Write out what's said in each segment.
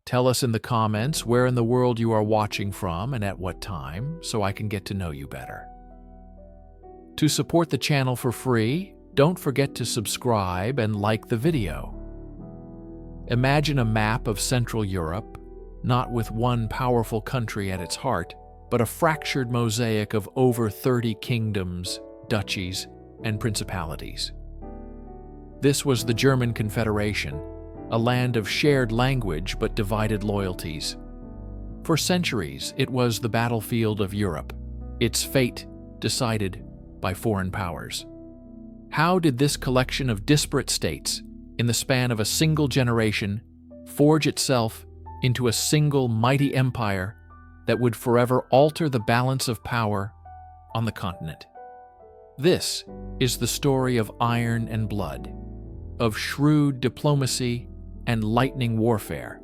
Tell us in the comments where in the world you are watching from and at what time, so I can get to know you better. To support the channel for free, don't forget to subscribe and like the video. Imagine a map of Central Europe, not with one powerful country at its heart, but a fractured mosaic of over 30 kingdoms, duchies, and principalities. This was the German Confederation, a land of shared language but divided loyalties. For centuries, it was the battlefield of Europe, its fate decided by foreign powers. How did this collection of disparate states, in the span of a single generation, forge itself into a single mighty empire that would forever alter the balance of power on the continent? This is the story of iron and blood, of shrewd diplomacy and lightning warfare,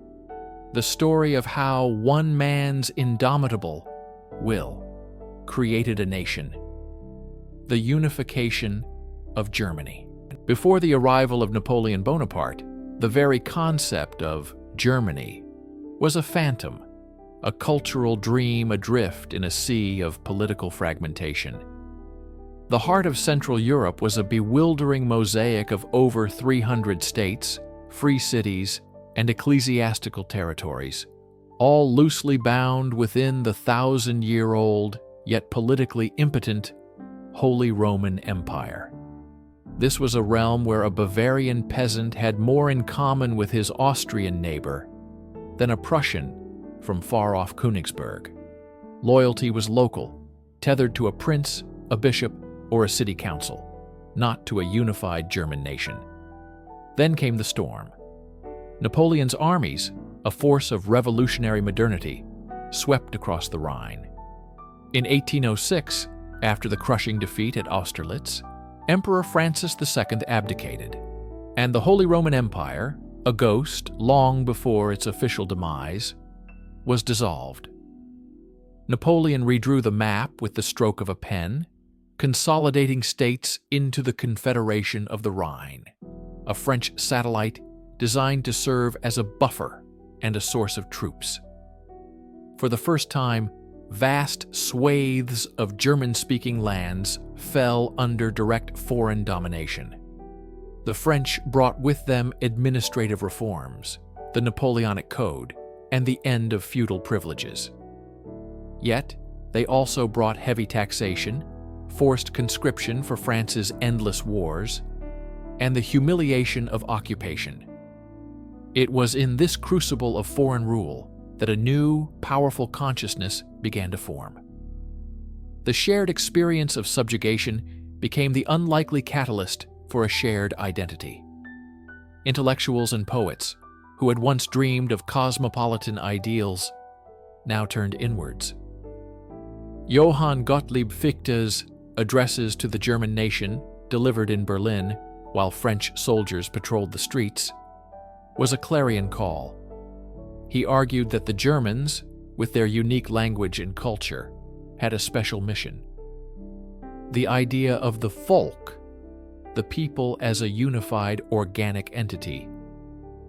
the story of how one man's indomitable will created a nation, the unification of Germany. Before the arrival of Napoleon Bonaparte, the very concept of Germany was a phantom, a cultural dream adrift in a sea of political fragmentation. The heart of Central Europe was a bewildering mosaic of over 300 states, free cities, and ecclesiastical territories, all loosely bound within the 1,000-year-old, yet politically impotent, Holy Roman Empire. This was a realm where a Bavarian peasant had more in common with his Austrian neighbor than a Prussian from far-off Königsberg. Loyalty was local, tethered to a prince, a bishop, or a city council, not to a unified German nation. Then came the storm. Napoleon's armies, a force of revolutionary modernity, swept across the Rhine. In 1806, after the crushing defeat at Austerlitz, Emperor Francis II abdicated, and the Holy Roman Empire, a ghost long before its official demise, was dissolved. Napoleon redrew the map with the stroke of a pen, consolidating states into the Confederation of the Rhine, a French satellite designed to serve as a buffer and a source of troops. For the first time, vast swathes of German-speaking lands fell under direct foreign domination. The French brought with them administrative reforms, the Napoleonic Code, and the end of feudal privileges. Yet, they also brought heavy taxation, forced conscription for France's endless wars, and the humiliation of occupation. It was in this crucible of foreign rule that a new, powerful consciousness began to form. The shared experience of subjugation became the unlikely catalyst for a shared identity. Intellectuals and poets, who had once dreamed of cosmopolitan ideals, now turned inwards. Johann Gottlieb Fichte's addresses to the German nation, delivered in Berlin while French soldiers patrolled the streets, was a clarion call. He argued that the Germans, with their unique language and culture, had a special mission. The idea of the Volk, the people as a unified organic entity,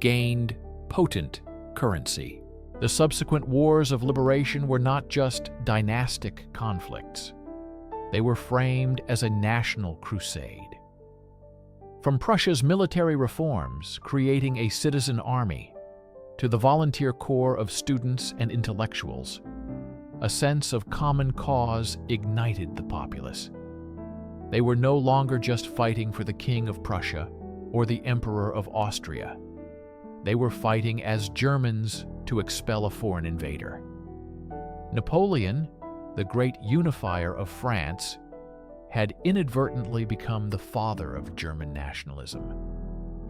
gained potent currency. The subsequent wars of liberation were not just dynastic conflicts. They were framed as a national crusade. From Prussia's military reforms, creating a citizen army, to the volunteer corps of students and intellectuals, a sense of common cause ignited the populace. They were no longer just fighting for the King of Prussia or the Emperor of Austria. They were fighting as Germans to expel a foreign invader. Napoleon, the great unifier of France, had inadvertently become the father of German nationalism,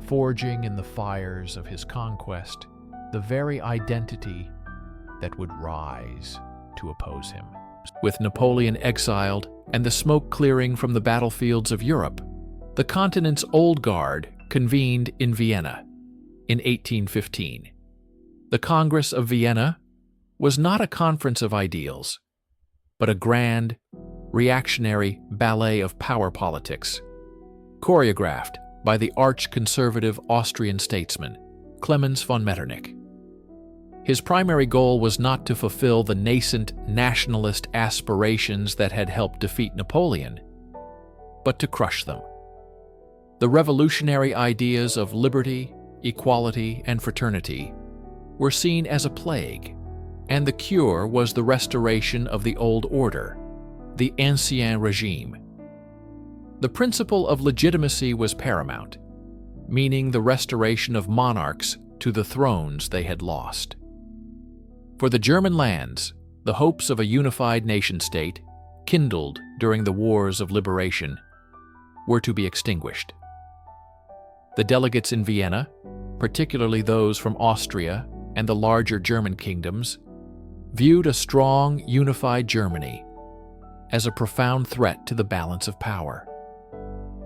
forging in the fires of his conquest the very identity that would rise to oppose him. With Napoleon exiled and the smoke clearing from the battlefields of Europe, the continent's old guard convened in Vienna in 1815. The Congress of Vienna was not a conference of ideals, but a grand, reactionary ballet of power politics, choreographed by the arch-conservative Austrian statesman Clemens von Metternich. His primary goal was not to fulfill the nascent nationalist aspirations that had helped defeat Napoleon, but to crush them. The revolutionary ideas of liberty, equality, and fraternity were seen as a plague, and the cure was the restoration of the old order, the Ancien Régime. The principle of legitimacy was paramount, meaning the restoration of monarchs to the thrones they had lost. For the German lands, the hopes of a unified nation-state, kindled during the wars of liberation, were to be extinguished. The delegates in Vienna, particularly those from Austria and the larger German kingdoms, viewed a strong, unified Germany as a profound threat to the balance of power.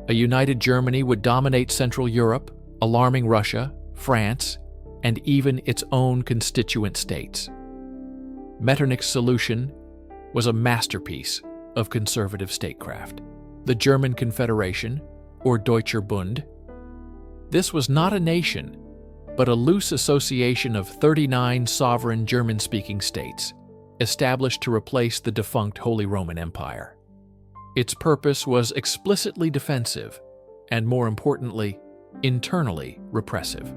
A united Germany would dominate Central Europe, alarming Russia, France, and even its own constituent states. Metternich's solution was a masterpiece of conservative statecraft. The German Confederation, or Deutscher Bund. This was not a nation, but a loose association of 39 sovereign German-speaking states, established to replace the defunct Holy Roman Empire. Its purpose was explicitly defensive, and more importantly, internally repressive.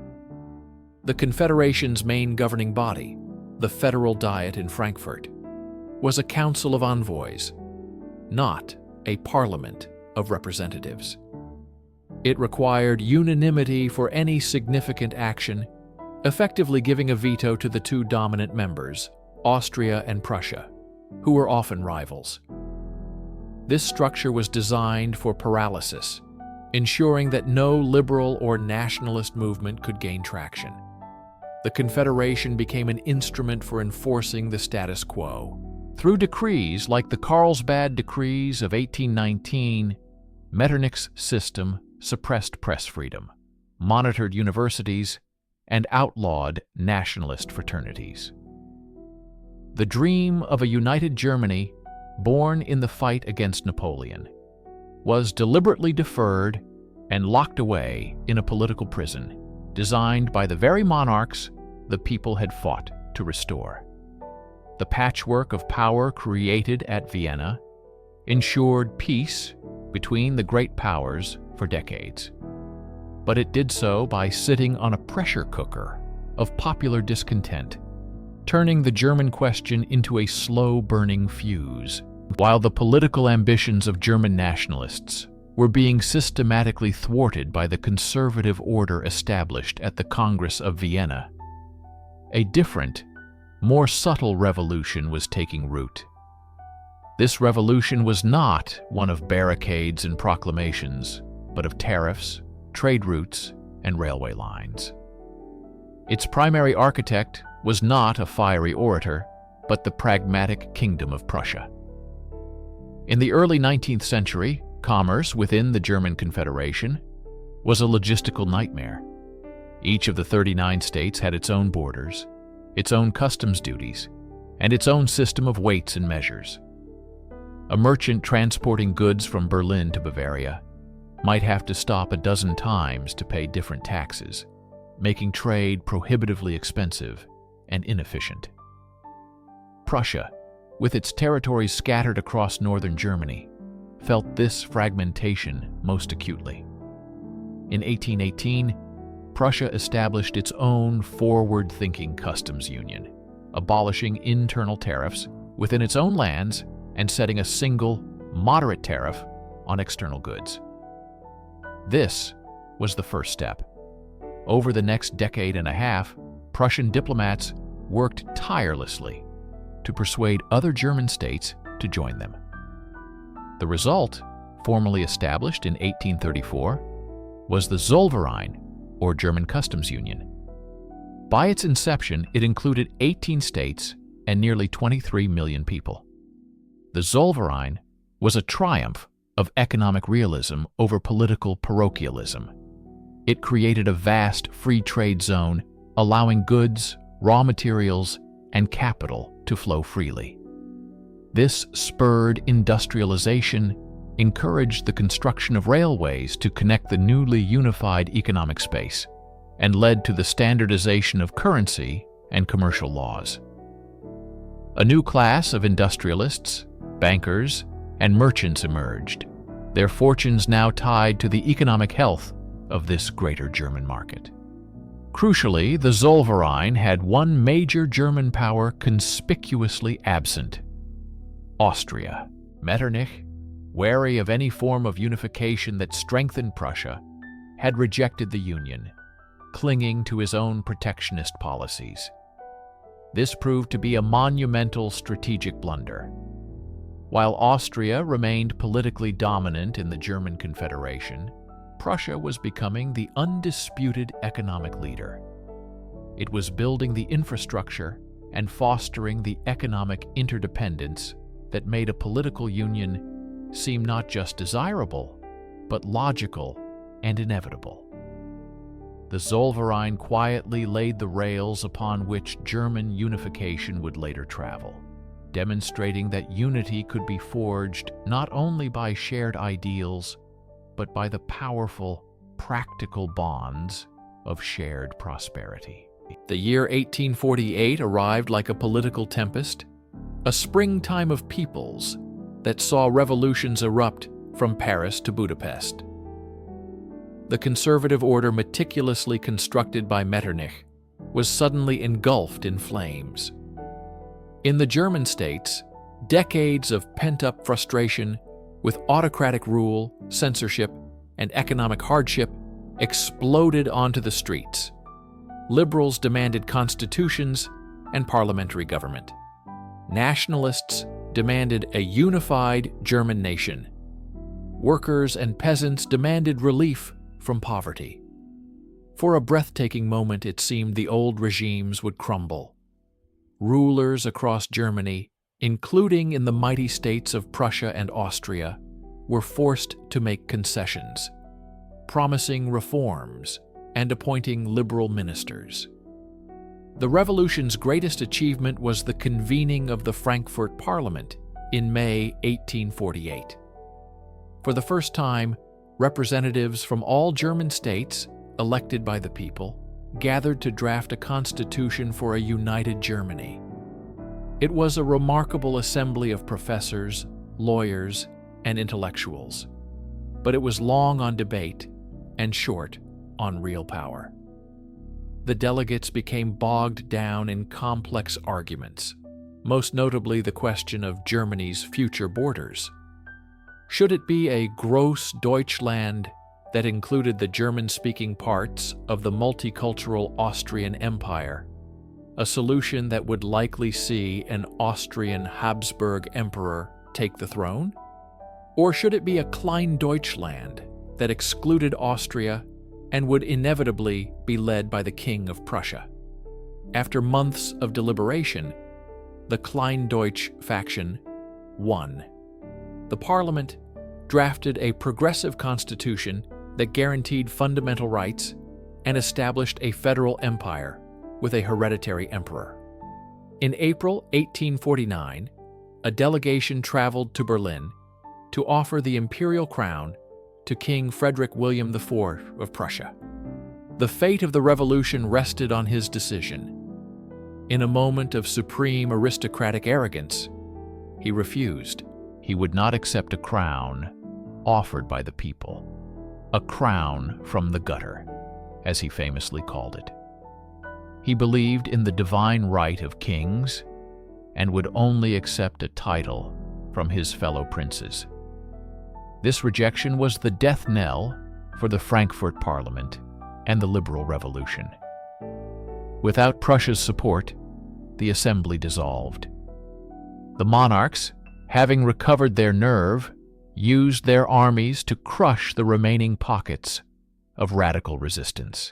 The Confederation's main governing body, the Federal Diet in Frankfurt, was a council of envoys, not a parliament of representatives. It required unanimity for any significant action, effectively giving a veto to the two dominant members, Austria and Prussia, who were often rivals. This structure was designed for paralysis, ensuring that no liberal or nationalist movement could gain traction. The Confederation became an instrument for enforcing the status quo. Through decrees like the Carlsbad Decrees of 1819, Metternich's system suppressed press freedom, monitored universities, and outlawed nationalist fraternities. The dream of a united Germany, born in the fight against Napoleon, was deliberately deferred and locked away in a political prison designed by the very monarchs the people had fought to restore. The patchwork of power created at Vienna ensured peace between the great powers for decades. But it did so by sitting on a pressure cooker of popular discontent, turning the German question into a slow-burning fuse, while the political ambitions of German nationalists were being systematically thwarted by the conservative order established at the Congress of Vienna. A different, more subtle revolution was taking root. This revolution was not one of barricades and proclamations, but of tariffs, trade routes, and railway lines. Its primary architect was not a fiery orator, but the pragmatic Kingdom of Prussia. In the early 19th century, commerce within the German Confederation was a logistical nightmare. Each of the 39 states had its own borders, its own customs duties, and its own system of weights and measures. A merchant transporting goods from Berlin to Bavaria might have to stop a dozen times to pay different taxes, making trade prohibitively expensive and inefficient. Prussia, with its territories scattered across northern Germany, felt this fragmentation most acutely. In 1818, Prussia established its own forward-thinking customs union, abolishing internal tariffs within its own lands and setting a single, moderate tariff on external goods. This was the first step. Over the next decade and a half, Prussian diplomats worked tirelessly to persuade other German states to join them. The result, formally established in 1834, was the Zollverein, or German Customs Union. By its inception, it included 18 states and nearly 23 million people. The Zollverein was a triumph of economic realism over political parochialism. It created a vast free trade zone, allowing goods, raw materials, and capital to flow freely. This spurred industrialization, encouraged the construction of railways to connect the newly unified economic space, and led to the standardization of currency and commercial laws. A new class of industrialists, bankers, and merchants emerged, their fortunes now tied to the economic health of this greater German market. Crucially, the Zollverein had one major German power conspicuously absent: Austria. Metternich, wary of any form of unification that strengthened Prussia, had rejected the Union, clinging to his own protectionist policies. This proved to be a monumental strategic blunder. While Austria remained politically dominant in the German Confederation, Prussia was becoming the undisputed economic leader. It was building the infrastructure and fostering the economic interdependence that made a political union seem not just desirable, but logical and inevitable. The Zollverein quietly laid the rails upon which German unification would later travel, demonstrating that unity could be forged not only by shared ideals, but by the powerful, practical bonds of shared prosperity. The year 1848 arrived like a political tempest, a springtime of peoples that saw revolutions erupt from Paris to Budapest. The conservative order meticulously constructed by Metternich was suddenly engulfed in flames. In the German states, decades of pent-up frustration with autocratic rule, censorship, and economic hardship exploded onto the streets. Liberals demanded constitutions and parliamentary government. Nationalists demanded a unified German nation. Workers and peasants demanded relief from poverty. For a breathtaking moment, it seemed the old regimes would crumble. Rulers across Germany, including in the mighty states of Prussia and Austria, were forced to make concessions, promising reforms and appointing liberal ministers. The revolution's greatest achievement was the convening of the Frankfurt Parliament in May 1848. For the first time, representatives from all German states, elected by the people, gathered to draft a constitution for a united Germany. It was a remarkable assembly of professors, lawyers, and intellectuals, but it was long on debate and short on real power. The delegates became bogged down in complex arguments, most notably the question of Germany's future borders. Should it be a gross Deutschland that included the German-speaking parts of the multicultural Austrian Empire, a solution that would likely see an Austrian Habsburg emperor take the throne? Or should it be a Klein Deutschland that excluded Austria and would inevitably be led by the King of Prussia? After months of deliberation, the Kleindeutsch faction won. The parliament drafted a progressive constitution that guaranteed fundamental rights and established a federal empire with a hereditary emperor. In April 1849, a delegation traveled to Berlin to offer the imperial crown to King Frederick William IV of Prussia. The fate of the revolution rested on his decision. In a moment of supreme aristocratic arrogance, he refused. He would not accept a crown offered by the people, a crown from the gutter, as he famously called it. He believed in the divine right of kings and would only accept a title from his fellow princes. This rejection was the death knell for the Frankfurt Parliament and the Liberal Revolution. Without Prussia's support, the assembly dissolved. The monarchs, having recovered their nerve, used their armies to crush the remaining pockets of radical resistance.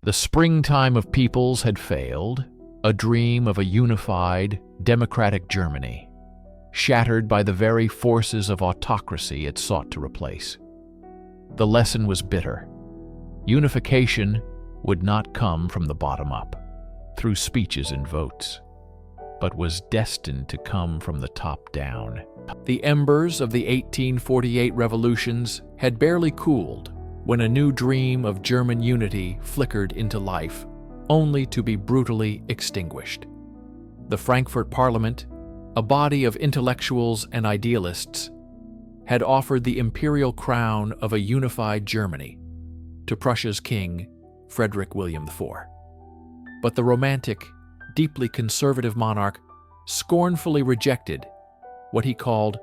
The springtime of peoples had failed, a dream of a unified, democratic Germany, shattered by the very forces of autocracy it sought to replace. The lesson was bitter. Unification would not come from the bottom up, through speeches and votes, but was destined to come from the top down. The embers of the 1848 revolutions had barely cooled when a new dream of German unity flickered into life, only to be brutally extinguished. The Frankfurt Parliament, a body of intellectuals and idealists, had offered the imperial crown of a unified Germany to Prussia's king, Frederick William IV. But the romantic, deeply conservative monarch scornfully rejected what he called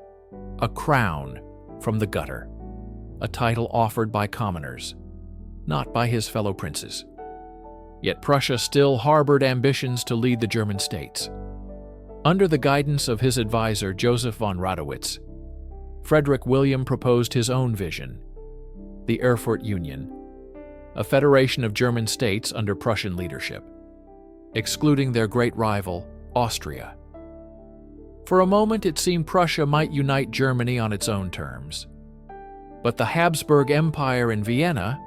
a crown from the gutter, a title offered by commoners, not by his fellow princes. Yet Prussia still harbored ambitions to lead the German states. Under the guidance of his advisor Joseph von Radowitz, Frederick William proposed his own vision, the Erfurt Union, a federation of German states under Prussian leadership, excluding their great rival, Austria. For a moment, it seemed Prussia might unite Germany on its own terms. But the Habsburg Empire in Vienna,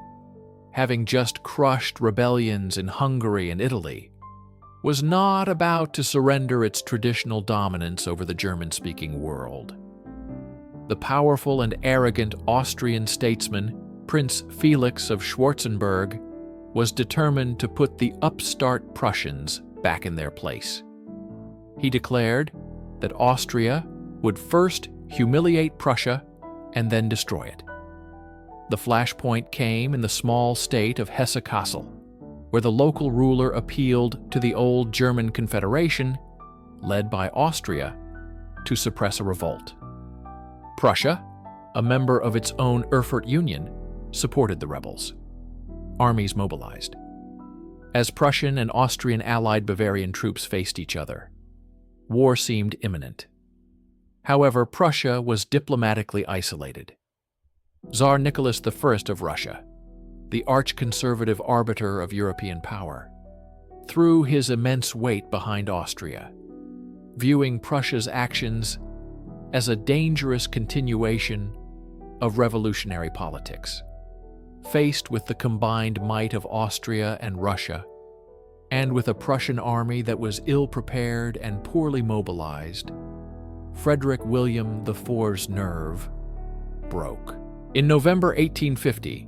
having just crushed rebellions in Hungary and Italy, was not about to surrender its traditional dominance over the German-speaking world. The powerful and arrogant Austrian statesman, Prince Felix of Schwarzenberg, was determined to put the upstart Prussians back in their place. He declared that Austria would first humiliate Prussia and then destroy it. The flashpoint came in the small state of Hesse-Kassel, where the local ruler appealed to the old German Confederation, led by Austria, to suppress a revolt. Prussia, a member of its own Erfurt Union, supported the rebels. Armies mobilized. As Prussian and Austrian allied Bavarian troops faced each other, war seemed imminent. However, Prussia was diplomatically isolated. Tsar Nicholas I of Russia, the arch-conservative arbiter of European power, threw his immense weight behind Austria, viewing Prussia's actions as a dangerous continuation of revolutionary politics. Faced with the combined might of Austria and Russia, and with a Prussian army that was ill-prepared and poorly mobilized, Frederick William IV's nerve broke. In November 1850,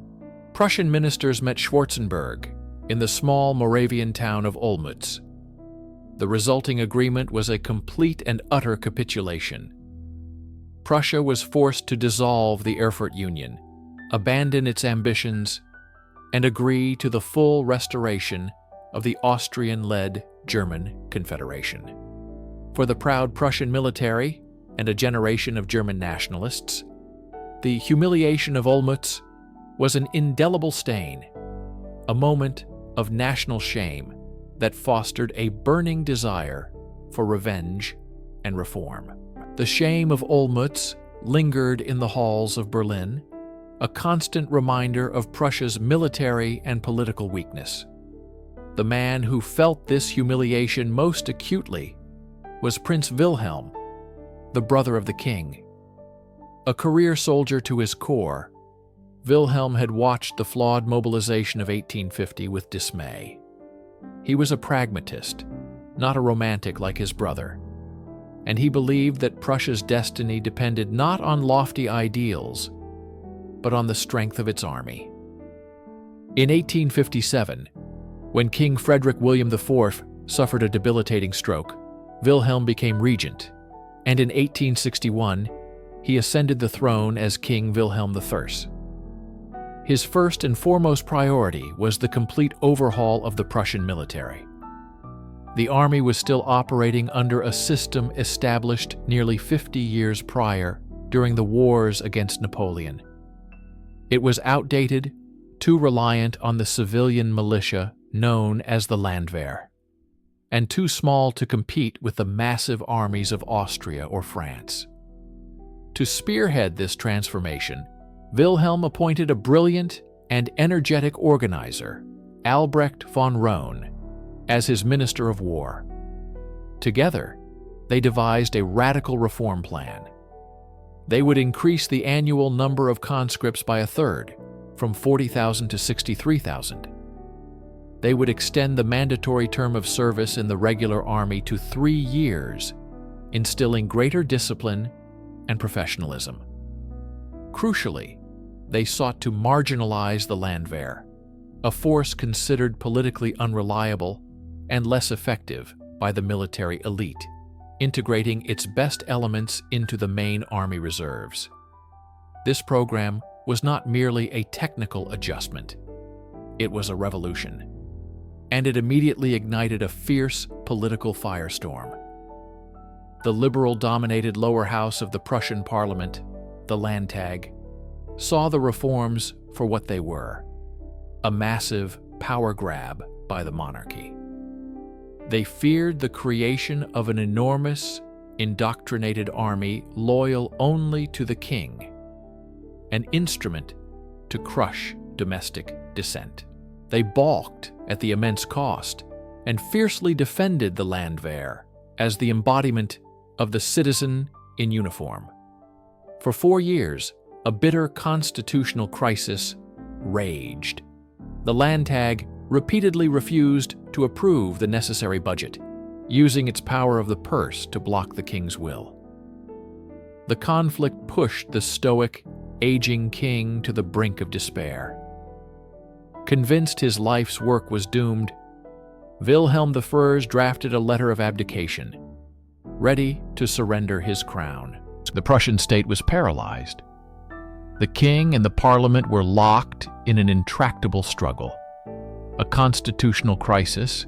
Prussian ministers met Schwarzenberg in the small Moravian town of Olmütz. The resulting agreement was a complete and utter capitulation. Prussia was forced to dissolve the Erfurt Union, abandon its ambitions, and agree to the full restoration of the Austrian-led German Confederation. For the proud Prussian military and a generation of German nationalists, the humiliation of Olmütz was an indelible stain, a moment of national shame that fostered a burning desire for revenge and reform. The shame of Olmütz lingered in the halls of Berlin, a constant reminder of Prussia's military and political weakness. The man who felt this humiliation most acutely was Prince Wilhelm, the brother of the king. A career soldier to his core, Wilhelm had watched the flawed mobilization of 1850 with dismay. He was a pragmatist, not a romantic like his brother, and he believed that Prussia's destiny depended not on lofty ideals, but on the strength of its army. In 1857, when King Frederick William IV suffered a debilitating stroke, Wilhelm became regent, and in 1861, he ascended the throne as King Wilhelm I. His first and foremost priority was the complete overhaul of the Prussian military. The army was still operating under a system established nearly 50 years prior during the wars against Napoleon. It was outdated, too reliant on the civilian militia known as the Landwehr, and too small to compete with the massive armies of Austria or France. To spearhead this transformation, Wilhelm appointed a brilliant and energetic organizer, Albrecht von Roon, as his Minister of War. Together, they devised a radical reform plan. They would increase the annual number of conscripts by a third, from 40,000 to 63,000. They would extend the mandatory term of service in the regular army to 3 years, instilling greater discipline and professionalism. Crucially, they sought to marginalize the Landwehr, a force considered politically unreliable and less effective by the military elite, integrating its best elements into the main army reserves. This program was not merely a technical adjustment. It was a revolution, and it immediately ignited a fierce political firestorm. The liberal-dominated lower house of the Prussian parliament, the Landtag, saw the reforms for what they were: a massive power grab by the monarchy. They feared the creation of an enormous, indoctrinated army loyal only to the king, an instrument to crush domestic dissent. They balked at the immense cost and fiercely defended the Landwehr as the embodiment of the citizen in uniform. For 4 years, a bitter constitutional crisis raged. The Landtag repeatedly refused to approve the necessary budget, using its power of the purse to block the king's will. The conflict pushed the stoic, aging king to the brink of despair. Convinced his life's work was doomed, Wilhelm I drafted a letter of abdication, ready to surrender his crown. The Prussian state was paralyzed. The king and the parliament were locked in an intractable struggle, a constitutional crisis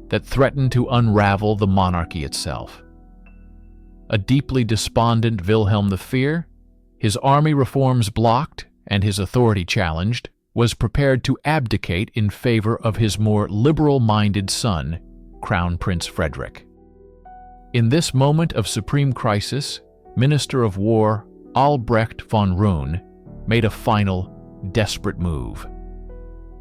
that threatened to unravel the monarchy itself. A deeply despondent Wilhelm I, his army reforms blocked and his authority challenged, was prepared to abdicate in favor of his more liberal-minded son, Crown Prince Frederick. In this moment of supreme crisis, Minister of War Albrecht von Roon made a final, desperate move.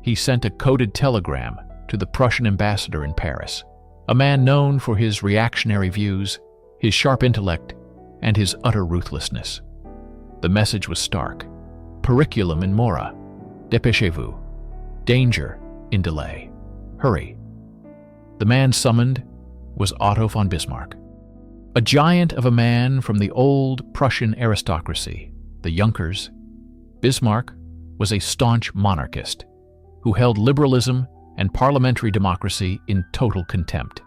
He sent a coded telegram to the Prussian ambassador in Paris, a man known for his reactionary views, his sharp intellect, and his utter ruthlessness. The message was stark: periculum in mora, dépêchez-vous, danger in delay, hurry. The man summoned was Otto von Bismarck, a giant of a man from the old Prussian aristocracy, the Junkers. Bismarck was a staunch monarchist who held liberalism and parliamentary democracy in total contempt.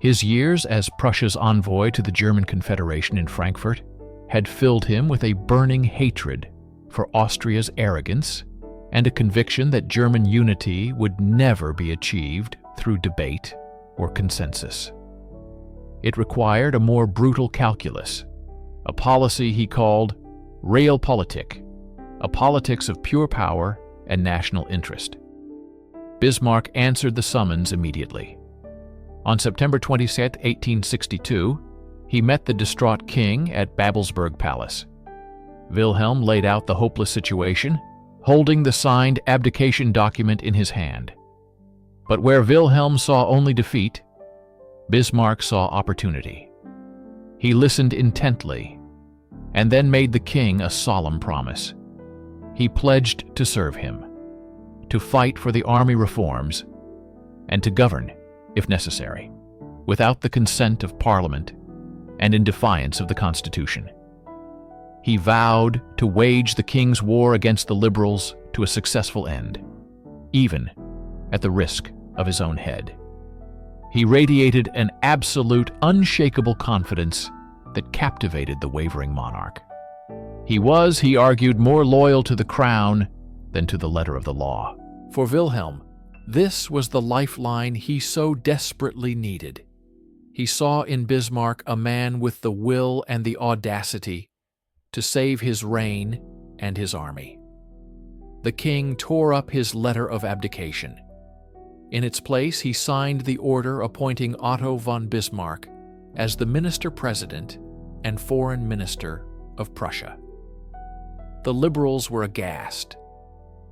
His years as Prussia's envoy to the German Confederation in Frankfurt had filled him with a burning hatred for Austria's arrogance and a conviction that German unity would never be achieved through debate or consensus. It required a more brutal calculus, a policy he called realpolitik, a politics of pure power and national interest. Bismarck answered the summons immediately. On September 27, 1862, he met the distraught king at Babelsberg Palace. Wilhelm laid out the hopeless situation, holding the signed abdication document in his hand. But where Wilhelm saw only defeat, Bismarck saw opportunity. He listened intently, and then made the king a solemn promise. He pledged to serve him, to fight for the army reforms, and to govern, if necessary, without the consent of Parliament and in defiance of the Constitution. He vowed to wage the king's war against the liberals to a successful end, even at the risk of his own head. He radiated an absolute, unshakable confidence that captivated the wavering monarch. He was, he argued, more loyal to the crown than to the letter of the law. For Wilhelm, this was the lifeline he so desperately needed. He saw in Bismarck a man with the will and the audacity to save his reign and his army. The king tore up his letter of abdication. In its place, he signed the order appointing Otto von Bismarck as the minister-president and foreign minister of Prussia. The liberals were aghast.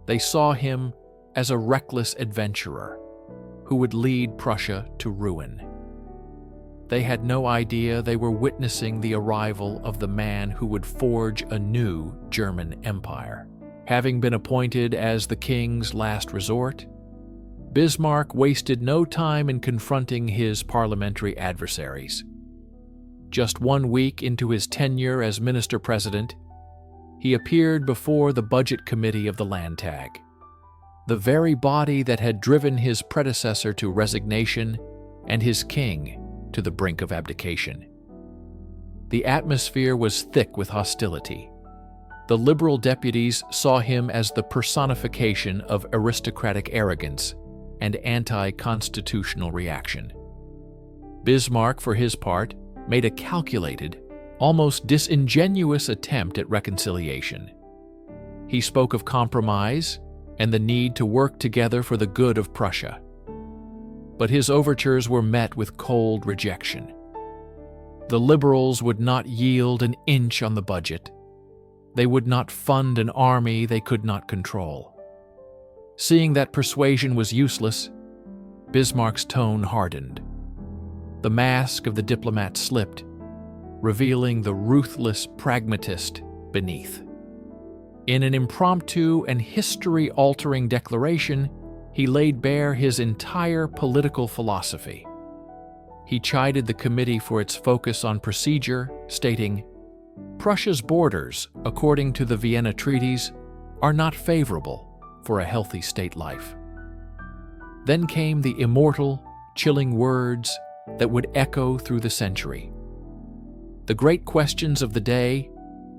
They saw him as a reckless adventurer who would lead Prussia to ruin. They had no idea they were witnessing the arrival of the man who would forge a new German empire. Having been appointed as the king's last resort, Bismarck wasted no time in confronting his parliamentary adversaries. Just 1 week into his tenure as minister-president, he appeared before the Budget Committee of the Landtag. the very body that had driven his predecessor to resignation and his king to the brink of abdication. The atmosphere was thick with hostility. The liberal deputies saw him as the personification of aristocratic arrogance and anti-constitutional reaction. Bismarck, for his part, made a calculated, almost disingenuous attempt at reconciliation. He spoke of compromise and the need to work together for the good of Prussia. But his overtures were met with cold rejection. The liberals would not yield an inch on the budget. They would not fund an army they could not control. Seeing that persuasion was useless, Bismarck's tone hardened. The mask of the diplomat slipped, revealing the ruthless pragmatist beneath. In an impromptu and history-altering declaration, he laid bare his entire political philosophy. He chided the committee for its focus on procedure, stating, "Prussia's borders, according to the Vienna treaties, are not favorable for a healthy state life." Then came the immortal, chilling words that would echo through the century. The great questions of the day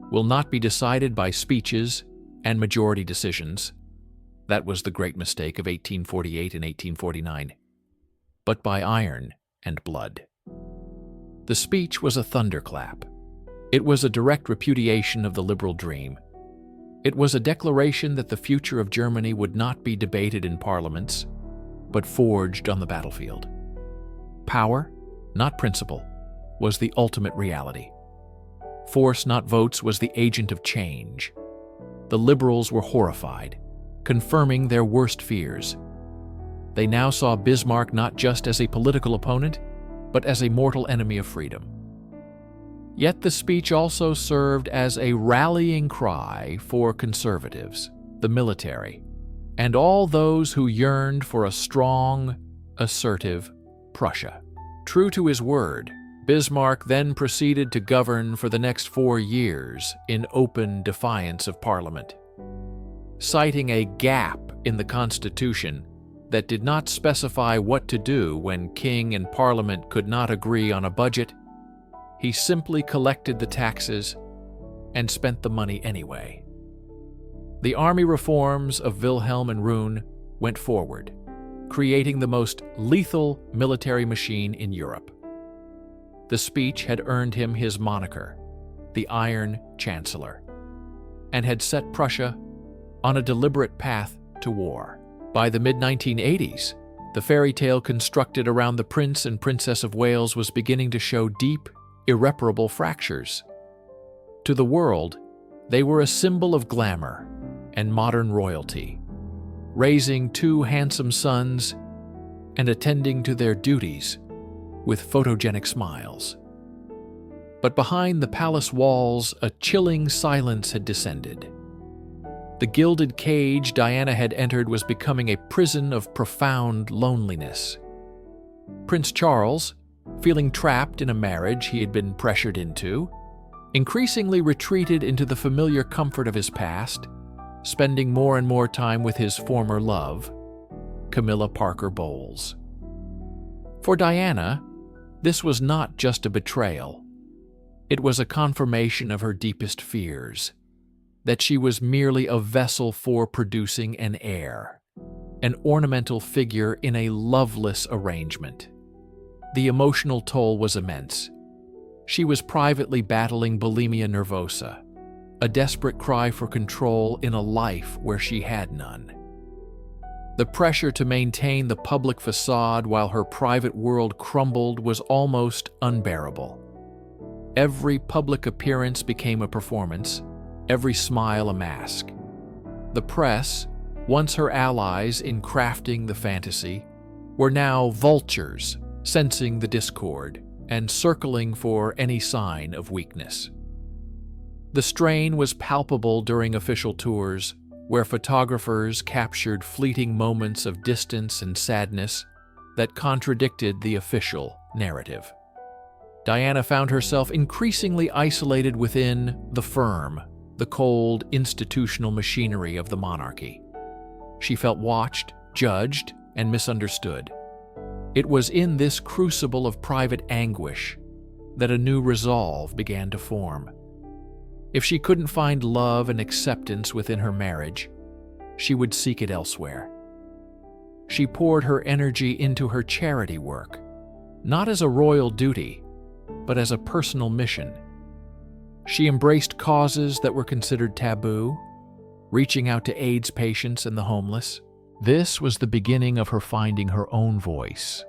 will not be decided by speeches and majority decisions. That was the great mistake of 1848 and 1849. But by iron and blood. The speech was a thunderclap. It was a direct repudiation of the liberal dream. It was a declaration that the future of Germany would not be debated in parliaments, but forged on the battlefield. Power, not principle, was the ultimate reality. Force, not votes, was the agent of change. The liberals were horrified, confirming their worst fears. They now saw Bismarck not just as a political opponent, but as a mortal enemy of freedom. Yet the speech also served as a rallying cry for conservatives, the military, and all those who yearned for a strong, assertive Prussia. True to his word, Bismarck then proceeded to govern for the next 4 years in open defiance of Parliament. Citing a gap in the Constitution that did not specify what to do when King and Parliament could not agree on a budget, he simply collected the taxes and spent the money anyway. The army reforms of Wilhelm I went forward, creating the most lethal military machine in Europe. The speech had earned him his moniker, the Iron Chancellor, and had set Prussia on a deliberate path to war. By the mid-1980s, the fairy tale constructed around the Prince and Princess of Wales was beginning to show deep, irreparable fractures. To the world, they were a symbol of glamour and modern royalty, raising 2 handsome sons and attending to their duties with photogenic smiles. But behind the palace walls, a chilling silence had descended. The gilded cage Diana had entered was becoming a prison of profound loneliness. Prince Charles, feeling trapped in a marriage he had been pressured into, increasingly retreated into the familiar comfort of his past, spending more and more time with his former love, Camilla Parker Bowles. For Diana, this was not just a betrayal. It was a confirmation of her deepest fears, that she was merely a vessel for producing an heir, an ornamental figure in a loveless arrangement. The emotional toll was immense. She was privately battling bulimia nervosa, a desperate cry for control in a life where she had none. The pressure to maintain the public facade while her private world crumbled was almost unbearable. Every public appearance became a performance, every smile a mask. The press, once her allies in crafting the fantasy, were now vultures, sensing the discord and circling for any sign of weakness. The strain was palpable during official tours, where photographers captured fleeting moments of distance and sadness that contradicted the official narrative. Diana found herself increasingly isolated within the firm, the cold institutional machinery of the monarchy. She felt watched, judged, and misunderstood. It was in this crucible of private anguish that a new resolve began to form. If she couldn't find love and acceptance within her marriage, she would seek it elsewhere. She poured her energy into her charity work, not as a royal duty, but as a personal mission. She embraced causes that were considered taboo, reaching out to AIDS patients and the homeless. This was the beginning of her finding her own voice,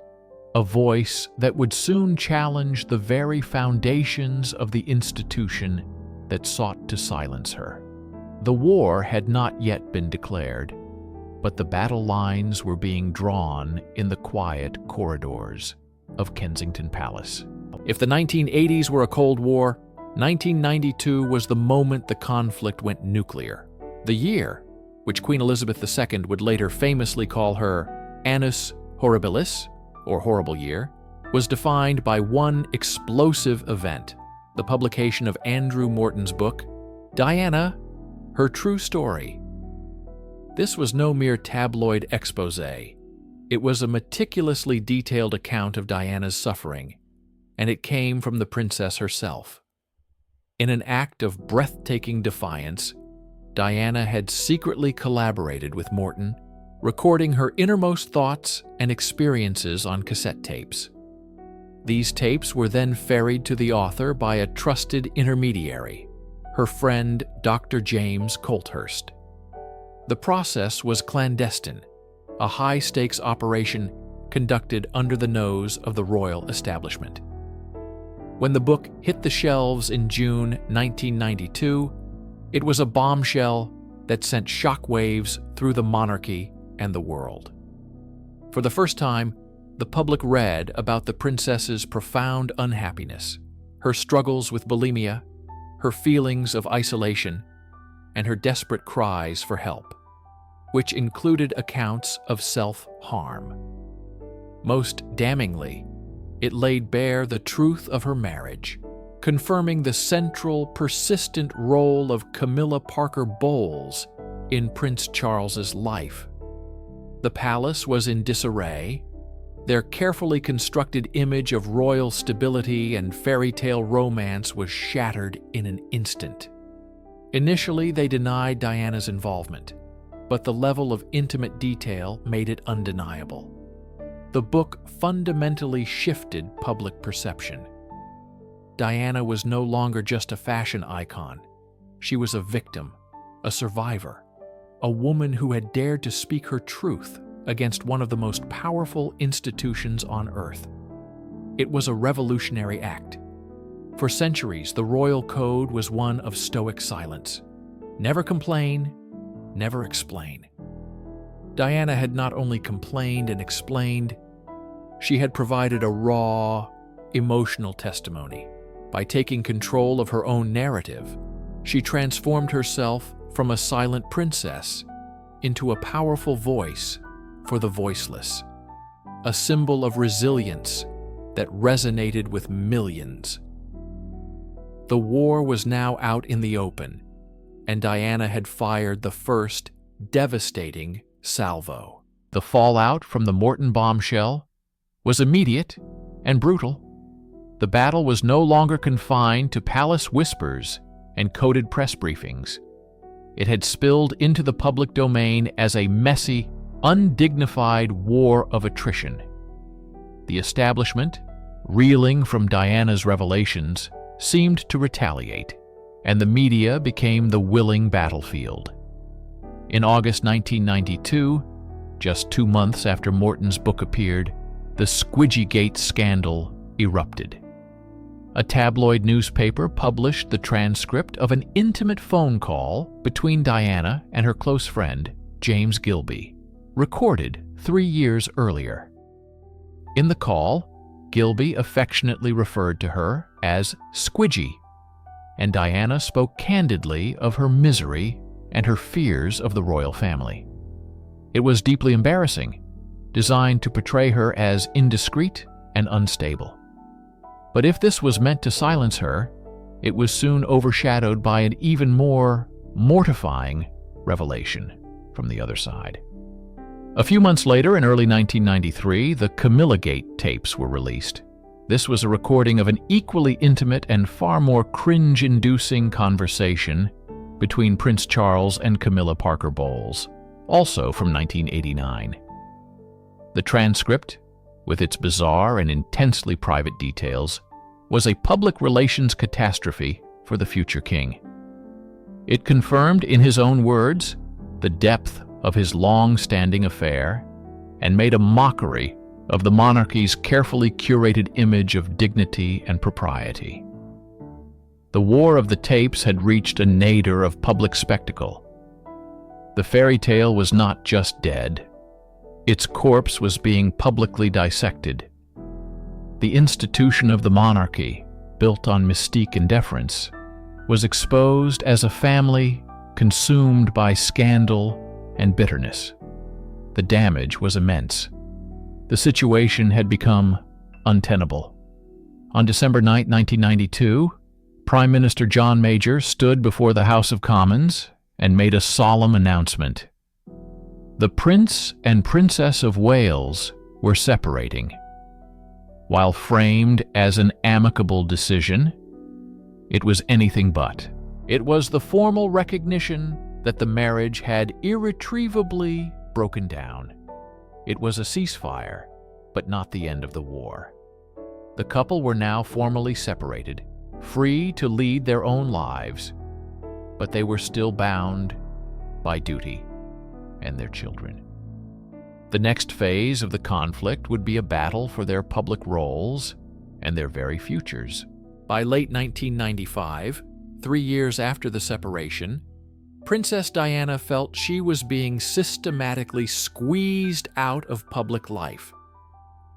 a voice that would soon challenge the very foundations of the institution that sought to silence her. The war had not yet been declared, but the battle lines were being drawn in the quiet corridors of Kensington Palace. If the 1980s were a Cold War, 1992 was the moment the conflict went nuclear. The year, which Queen Elizabeth II would later famously call her Annus Horribilis, or Horrible Year, was defined by one explosive event: the publication of Andrew Morton's book, Diana, Her True Story. This was no mere tabloid exposé. It was a meticulously detailed account of Diana's suffering, and it came from the princess herself. In an act of breathtaking defiance, Diana had secretly collaborated with Morton, recording her innermost thoughts and experiences on cassette tapes. These tapes were then ferried to the author by a trusted intermediary, her friend Dr. James Colthurst. The process was clandestine, a high-stakes operation conducted under the nose of the royal establishment. When the book hit the shelves in June 1992, it was a bombshell that sent shockwaves through the monarchy and the world. For the first time, the public read about the princess's profound unhappiness, her struggles with bulimia, her feelings of isolation, and her desperate cries for help, which included accounts of self-harm. Most damningly, it laid bare the truth of her marriage, confirming the central, persistent role of Camilla Parker Bowles in Prince Charles's life. The palace was in disarray. Their carefully constructed image of royal stability and fairy tale romance was shattered in an instant. Initially, they denied Diana's involvement, but the level of intimate detail made it undeniable. The book fundamentally shifted public perception. Diana was no longer just a fashion icon. She was a victim, a survivor, a woman who had dared to speak her truth against one of the most powerful institutions on earth. It was a revolutionary act. For centuries, the royal code was one of stoic silence. Never complain, never explain. Diana had not only complained and explained, she had provided a raw, emotional testimony. By taking control of her own narrative, she transformed herself from a silent princess into a powerful voice for the voiceless, a symbol of resilience that resonated with millions. The war was now out in the open, and Diana had fired the first devastating salvo. The fallout from the Morton bombshell was immediate and brutal. The battle was no longer confined to palace whispers and coded press briefings. It had spilled into the public domain as a messy, undignified war of attrition. The establishment, reeling from Diana's revelations, seemed to retaliate, and the media became the willing battlefield. In August 1992, just 2 months after Morton's book appeared, the Squidgygate scandal erupted. A tabloid newspaper published the transcript of an intimate phone call between Diana and her close friend, James Gilby, recorded 3 years earlier. In the call, Gilby affectionately referred to her as Squidgy, and Diana spoke candidly of her misery and her fears of the royal family. It was deeply embarrassing, designed to portray her as indiscreet and unstable. But if this was meant to silence her, it was soon overshadowed by an even more mortifying revelation from the other side. A few months later, in early 1993, the Königgrätz tapes were released. This was a recording of an equally intimate and far more cringe-inducing conversation between Prince Charles and Camilla Parker Bowles, also from 1989. The transcript, with its bizarre and intensely private details, was a public relations catastrophe for the future king. It confirmed, in his own words, the depth of his long-standing affair and made a mockery of the monarchy's carefully curated image of dignity and propriety. The war of the tapes had reached a nadir of public spectacle. The fairy tale was not just dead. Its corpse was being publicly dissected. The institution of the monarchy, built on mystique and deference, was exposed as a family consumed by scandal and bitterness. The damage was immense. The situation had become untenable. On December 9, 1992, Prime Minister John Major stood before the House of Commons and made a solemn announcement. The Prince and Princess of Wales were separating. While framed as an amicable decision, it was anything but. It was the formal recognition that the marriage had irretrievably broken down. It was a ceasefire, but not the end of the war. The couple were now formally separated, free to lead their own lives, but they were still bound by duty and their children. The next phase of the conflict would be a battle for their public roles and their very futures. By late 1995, 3 years after the separation, Princess Diana felt she was being systematically squeezed out of public life.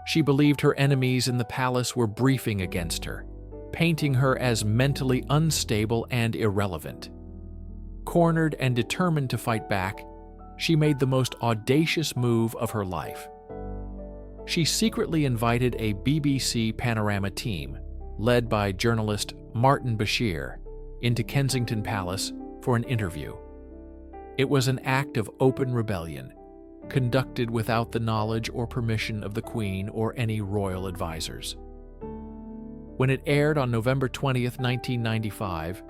She believed her enemies in the palace were briefing against her, painting her as mentally unstable and irrelevant. Cornered and determined to fight back, she made the most audacious move of her life. She secretly invited a BBC Panorama team, led by journalist Martin Bashir, into Kensington Palace for an interview. It was an act of open rebellion, conducted without the knowledge or permission of the Queen or any royal advisors. When it aired on November 20th, 1995,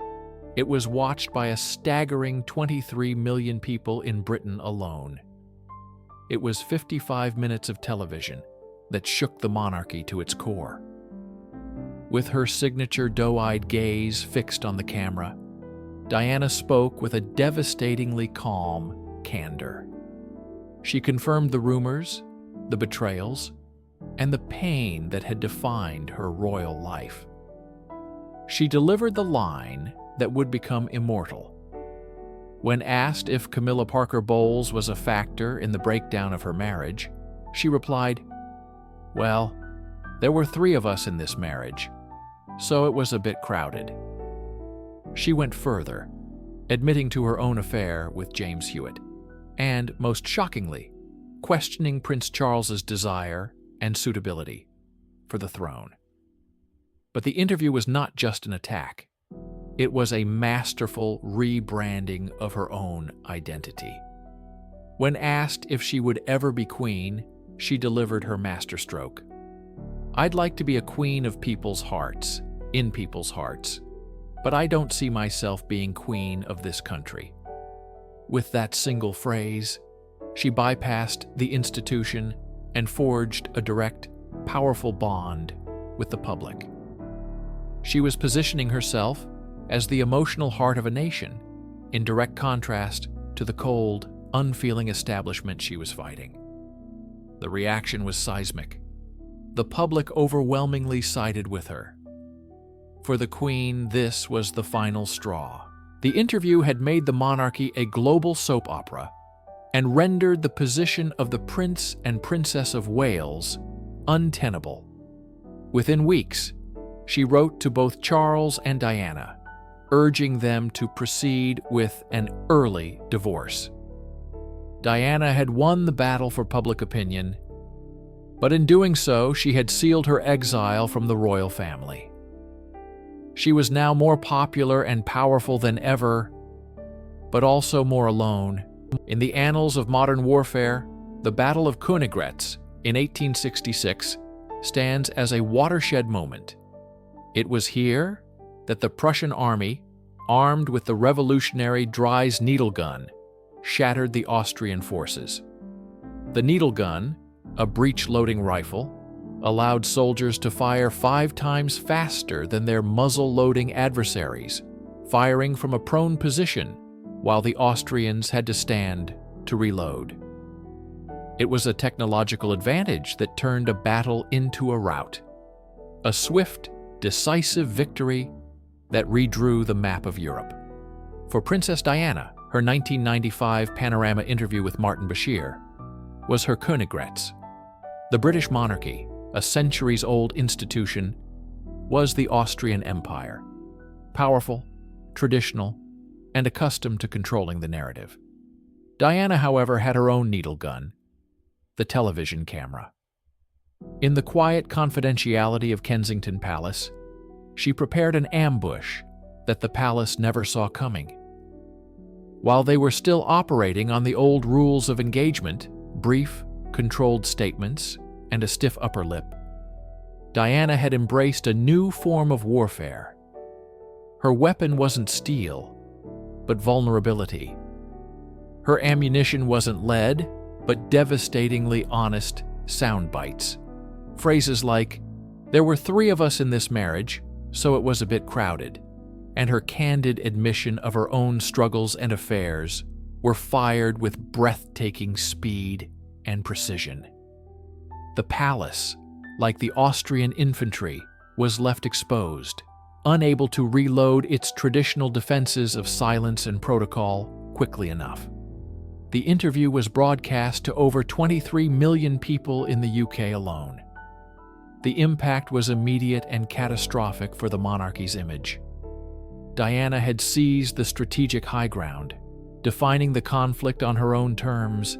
it was watched by a staggering 23 million people in Britain alone. It was 55 minutes of television that shook the monarchy to its core. With her signature doe-eyed gaze fixed on the camera, Diana spoke with a devastatingly calm candor. She confirmed the rumors, the betrayals, and the pain that had defined her royal life. She delivered the line that would become immortal. When asked if Camilla Parker Bowles was a factor in the breakdown of her marriage, she replied, "Well, there were 3 of us in this marriage, so it was a bit crowded." She went further, admitting to her own affair with James Hewitt, and, most shockingly, questioning Prince Charles's desire and suitability for the throne. But the interview was not just an attack. It was a masterful rebranding of her own identity. When asked if she would ever be queen, she delivered her masterstroke. "I'd like to be a queen of people's hearts, in people's hearts, but I don't see myself being queen of this country." With that single phrase, she bypassed the institution and forged a direct, powerful bond with the public. She was positioning herself as the emotional heart of a nation, in direct contrast to the cold, unfeeling establishment she was fighting. The reaction was seismic. The public overwhelmingly sided with her. For the Queen, this was the final straw. The interview had made the monarchy a global soap opera and rendered the position of the Prince and Princess of Wales untenable. Within weeks, she wrote to both Charles and Diana, urging them to proceed with an early divorce. Diana had won the battle for public opinion, but in doing so, she had sealed her exile from the royal family. She was now more popular and powerful than ever, but also more alone. In the annals of modern warfare, The Battle of Königgrätz in 1866 stands as a watershed moment. It was here that the Prussian army, armed with the revolutionary Dries needle gun, shattered the Austrian forces. The needle gun, a breech-loading rifle, allowed soldiers to fire 5 times faster than their muzzle-loading adversaries, firing from a prone position while the Austrians had to stand to reload. It was a technological advantage that turned a battle into a rout, a swift, decisive victory that redrew the map of Europe. For Princess Diana, her 1995 Panorama interview with Martin Bashir was her Königgrätz. The British monarchy, a centuries-old institution, was the Austrian Empire, powerful, traditional, and accustomed to controlling the narrative. Diana, however, had her own needle gun, the television camera. In the quiet confidentiality of Kensington Palace, she prepared an ambush that the palace never saw coming. While they were still operating on the old rules of engagement, brief, controlled statements, and a stiff upper lip, Diana had embraced a new form of warfare. Her weapon wasn't steel, but vulnerability. Her ammunition wasn't lead, but devastatingly honest sound bites. Phrases like, "There were 3 of us in this marriage, so it was a bit crowded," and her candid admission of her own struggles and affairs were fired with breathtaking speed and precision. The palace, like the Austrian infantry, was left exposed, unable to reload its traditional defenses of silence and protocol quickly enough. The interview was broadcast to over 23 million people in the UK alone. The impact was immediate and catastrophic for the monarchy's image. Diana had seized the strategic high ground, defining the conflict on her own terms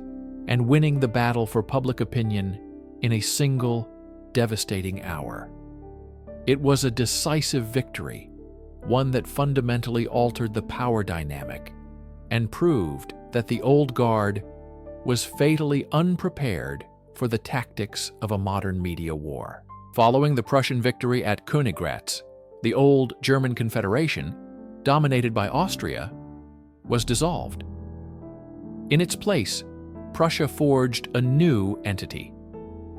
and winning the battle for public opinion in a single, devastating hour. It was a decisive victory, one that fundamentally altered the power dynamic and proved that the old guard was fatally unprepared for the tactics of a modern media war. Following the Prussian victory at Königgrätz, the old German Confederation, dominated by Austria, was dissolved. In its place, Prussia forged a new entity,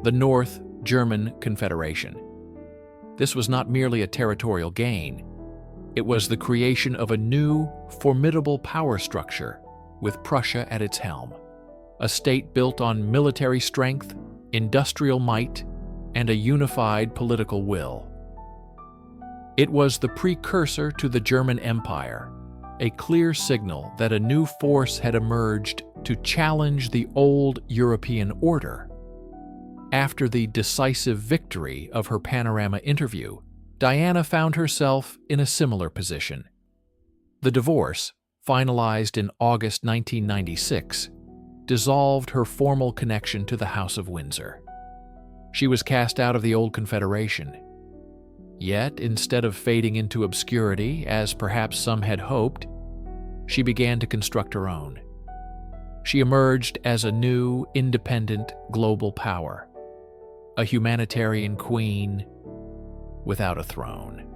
the North German Confederation. This was not merely a territorial gain. It was the creation of a new, formidable power structure with Prussia at its helm, a state built on military strength, industrial might, and a unified political will. It was the precursor to the German Empire, a clear signal that a new force had emerged to challenge the old European order. After the decisive victory of her Panorama interview, Diana found herself in a similar position. The divorce, finalized in August 1996, dissolved her formal connection to the House of Windsor. She was cast out of the old Confederation. Yet, instead of fading into obscurity, as perhaps some had hoped, she began to construct her own. She emerged as a new, independent, global power, a humanitarian queen without a throne.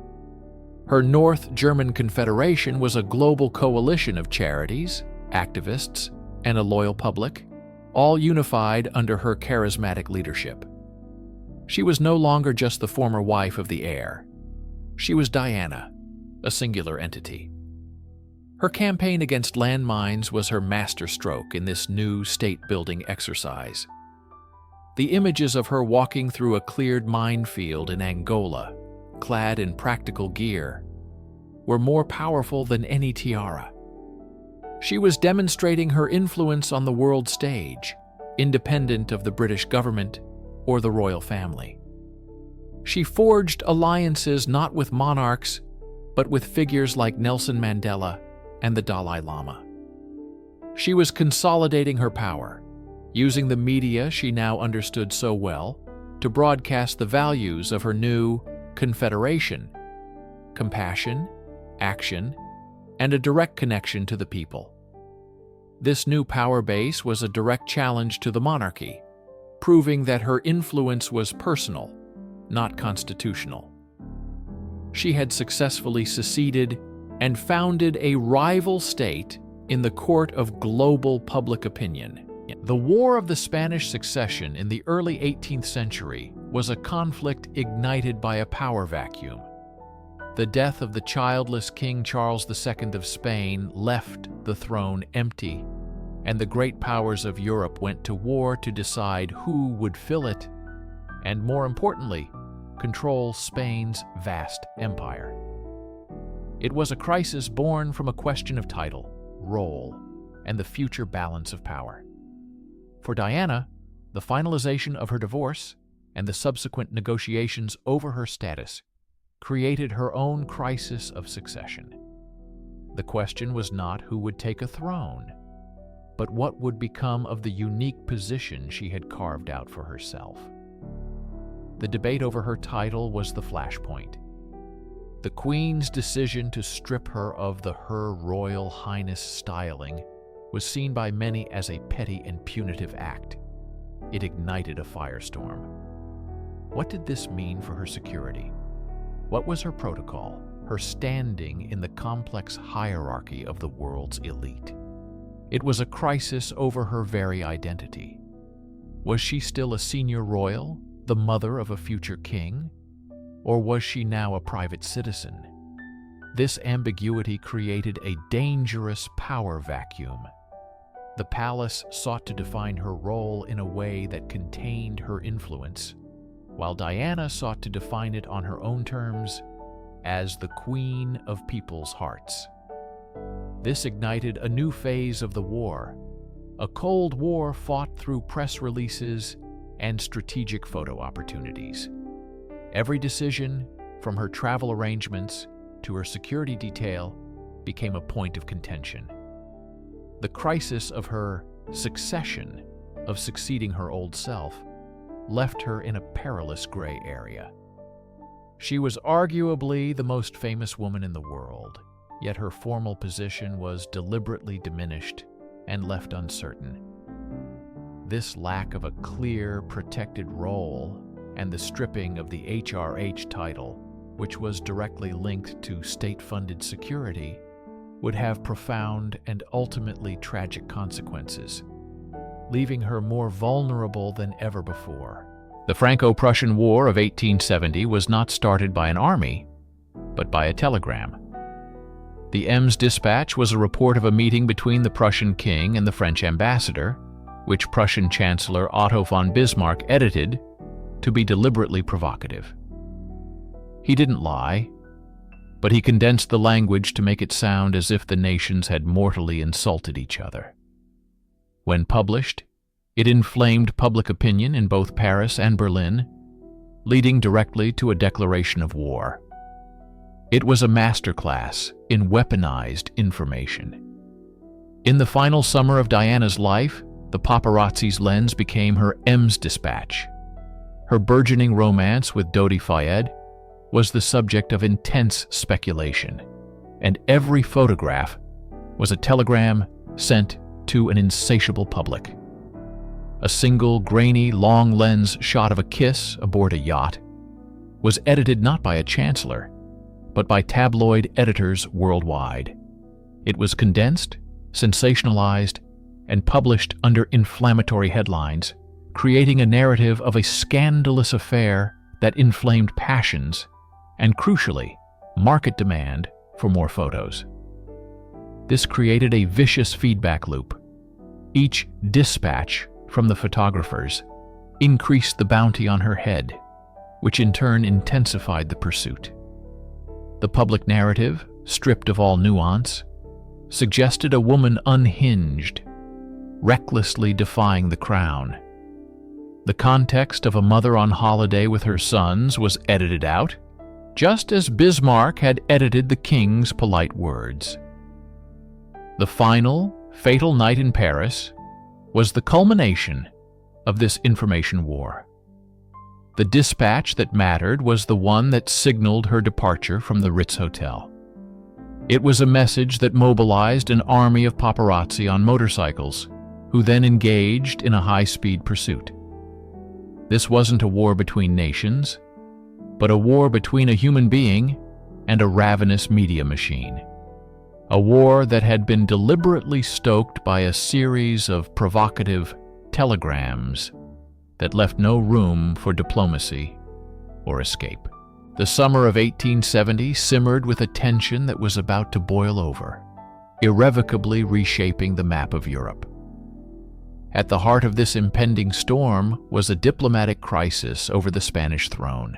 Her North German Confederation was a global coalition of charities, activists, and a loyal public, all unified under her charismatic leadership. She was no longer just the former wife of the heir. She was Diana, a singular entity. Her campaign against landmines was her masterstroke in this new state-building exercise. The images of her walking through a cleared minefield in Angola, clad in practical gear, were more powerful than any tiara. She was demonstrating her influence on the world stage, independent of the British government or the royal family. She forged alliances not with monarchs, but with figures like Nelson Mandela and the Dalai Lama. She was consolidating her power, using the media she now understood so well to broadcast the values of her new confederation: compassion, action, and a direct connection to the people. This new power base was a direct challenge to the monarchy, proving that her influence was personal, not constitutional. She had successfully seceded and founded a rival state in the court of global public opinion. The War of the Spanish Succession in the early 18th century was a conflict ignited by a power vacuum. The death of the childless King Charles II of Spain left the throne empty, and the great powers of Europe went to war to decide who would fill it, and more importantly, control Spain's vast empire. It was a crisis born from a question of title, role, and the future balance of power. For Diana, the finalization of her divorce and the subsequent negotiations over her status created her own crisis of succession. The question was not who would take a throne, but what would become of the unique position she had carved out for herself. The debate over her title was the flashpoint. The Queen's decision to strip her of the Her Royal Highness styling was seen by many as a petty and punitive act. It ignited a firestorm. What did this mean for her security? What was her protocol, her standing in the complex hierarchy of the world's elite? It was a crisis over her very identity. Was she still a senior royal, the mother of a future king? Or was she now a private citizen? This ambiguity created a dangerous power vacuum. The palace sought to define her role in a way that contained her influence, while Diana sought to define it on her own terms as the Queen of People's Hearts. This ignited a new phase of the war, a Cold War fought through press releases and strategic photo opportunities. Every decision, from her travel arrangements to her security detail, became a point of contention. The crisis of her succession, of succeeding her old self, left her in a perilous gray area. She was arguably the most famous woman in the world, yet her formal position was deliberately diminished and left uncertain. This lack of a clear, protected role and the stripping of the HRH title, which was directly linked to state-funded security, would have profound and ultimately tragic consequences, leaving her more vulnerable than ever before. The Franco-Prussian War of 1870 was not started by an army, but by a telegram. The Ems dispatch was a report of a meeting between the Prussian king and the French ambassador, which Prussian Chancellor Otto von Bismarck edited to be deliberately provocative. He didn't lie, but he condensed the language to make it sound as if the nations had mortally insulted each other. When published, it inflamed public opinion in both Paris and Berlin, leading directly to a declaration of war. It was a masterclass in weaponized information. In the final summer of Diana's life, the paparazzi's lens became her Ems dispatch. Her burgeoning romance with Dodi Fayed was the subject of intense speculation, and every photograph was a telegram sent to an insatiable public. A single grainy, long-lens shot of a kiss aboard a yacht was edited not by a chancellor, but by tabloid editors worldwide. It was condensed, sensationalized, and published under inflammatory headlines, creating a narrative of a scandalous affair that inflamed passions and, crucially, market demand for more photos. This created a vicious feedback loop. Each dispatch from the photographers increased the bounty on her head, which in turn intensified the pursuit. The public narrative, stripped of all nuance, suggested a woman unhinged, recklessly defying the crown. The context of a mother on holiday with her sons was edited out, just as Bismarck had edited the king's polite words. The final, fatal night in Paris was the culmination of this information war. The dispatch that mattered was the one that signaled her departure from the Ritz Hotel. It was a message that mobilized an army of paparazzi on motorcycles, who then engaged in a high-speed pursuit. This wasn't a war between nations, but a war between a human being and a ravenous media machine. A war that had been deliberately stoked by a series of provocative telegrams that left no room for diplomacy or escape. The summer of 1870 simmered with a tension that was about to boil over, irrevocably reshaping the map of Europe. At the heart of this impending storm was a diplomatic crisis over the Spanish throne,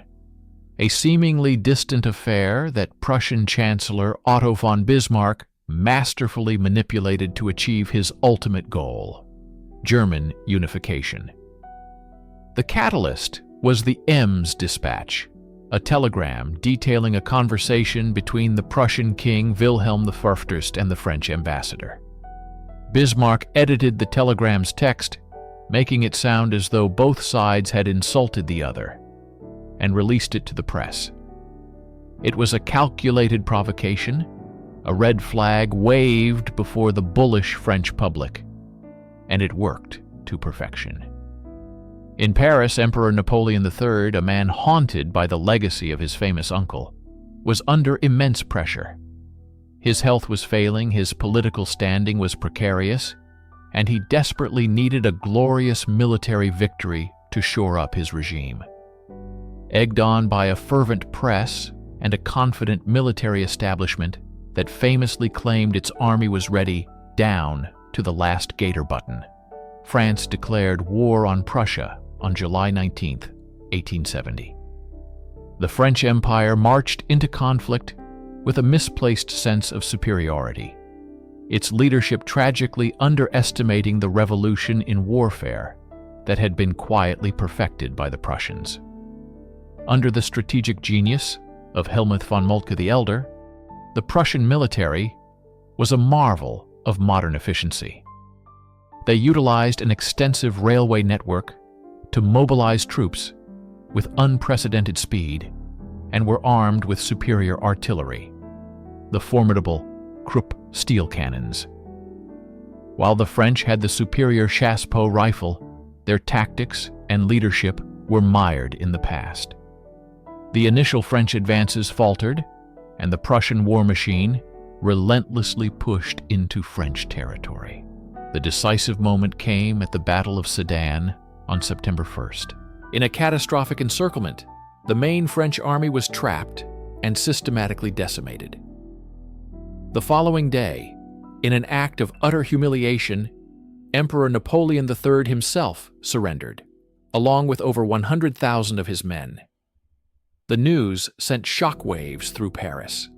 a seemingly distant affair that Prussian Chancellor Otto von Bismarck masterfully manipulated to achieve his ultimate goal: German unification. The catalyst was the Ems dispatch, a telegram detailing a conversation between the Prussian king Wilhelm I and the French ambassador. Bismarck edited the telegram's text, making it sound as though both sides had insulted the other, and released it to the press. It was a calculated provocation, a red flag waved before the bullish French public, and it worked to perfection. In Paris, Emperor Napoleon III, a man haunted by the legacy of his famous uncle, was under immense pressure. His health was failing, his political standing was precarious, and he desperately needed a glorious military victory to shore up his regime. Egged on by a fervent press and a confident military establishment that famously claimed its army was ready down to the last gaiter button, France declared war on Prussia on July 19, 1870. The French Empire marched into conflict with a misplaced sense of superiority, its leadership tragically underestimating the revolution in warfare that had been quietly perfected by the Prussians. Under the strategic genius of Helmuth von Moltke the Elder, the Prussian military was a marvel of modern efficiency. They utilized an extensive railway network to mobilize troops with unprecedented speed and were armed with superior artillery, the formidable Krupp steel cannons. While the French had the superior Chassepot rifle, their tactics and leadership were mired in the past. The initial French advances faltered, and the Prussian war machine relentlessly pushed into French territory. The decisive moment came at the Battle of Sedan on September 1st. In a catastrophic encirclement, the main French army was trapped and systematically decimated. The following day, in an act of utter humiliation, Emperor Napoleon III himself surrendered, along with over 100,000 of his men. The news sent shockwaves through Paris.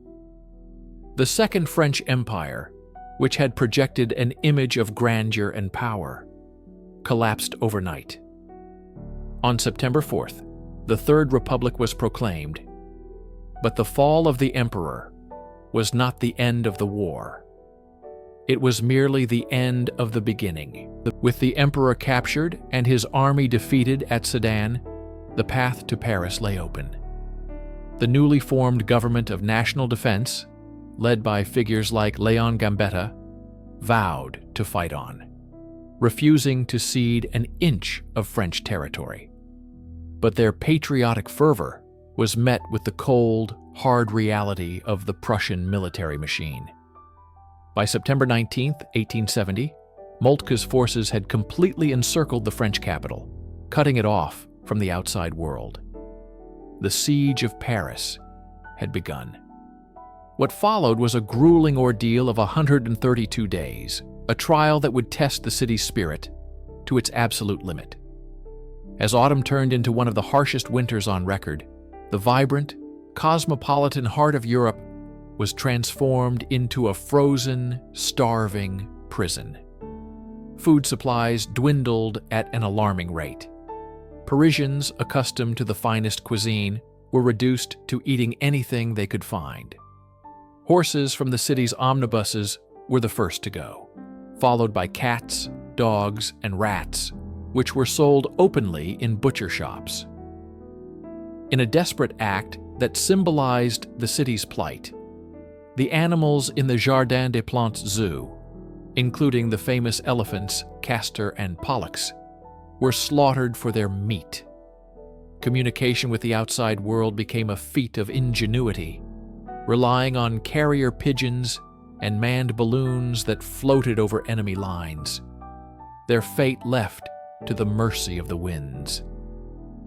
The Second French Empire, which had projected an image of grandeur and power, collapsed overnight. On September 4th, the Third Republic was proclaimed, but the fall of the emperor was not the end of the war. It was merely the end of the beginning. With the emperor captured and his army defeated at Sedan, the path to Paris lay open. The newly formed government of national defense, led by figures like Léon Gambetta, vowed to fight on, refusing to cede an inch of French territory. But their patriotic fervor was met with the cold, hard reality of the Prussian military machine. By September 19, 1870, Moltke's forces had completely encircled the French capital, cutting it off from the outside world. The siege of Paris had begun. What followed was a grueling ordeal of 132 days, a trial that would test the city's spirit to its absolute limit. As autumn turned into one of the harshest winters on record, the vibrant, cosmopolitan heart of Europe was transformed into a frozen, starving prison. Food supplies dwindled at an alarming rate. Parisians, accustomed to the finest cuisine, were reduced to eating anything they could find. Horses from the city's omnibuses were the first to go, followed by cats, dogs, and rats, which were sold openly in butcher shops. In a desperate act that symbolized the city's plight, The animals in the Jardin des Plantes Zoo, including the famous elephants Castor and Pollux, were slaughtered for their meat. Communication with the outside world became a feat of ingenuity, relying on carrier pigeons and manned balloons that floated over enemy lines, their fate left to the mercy of the winds.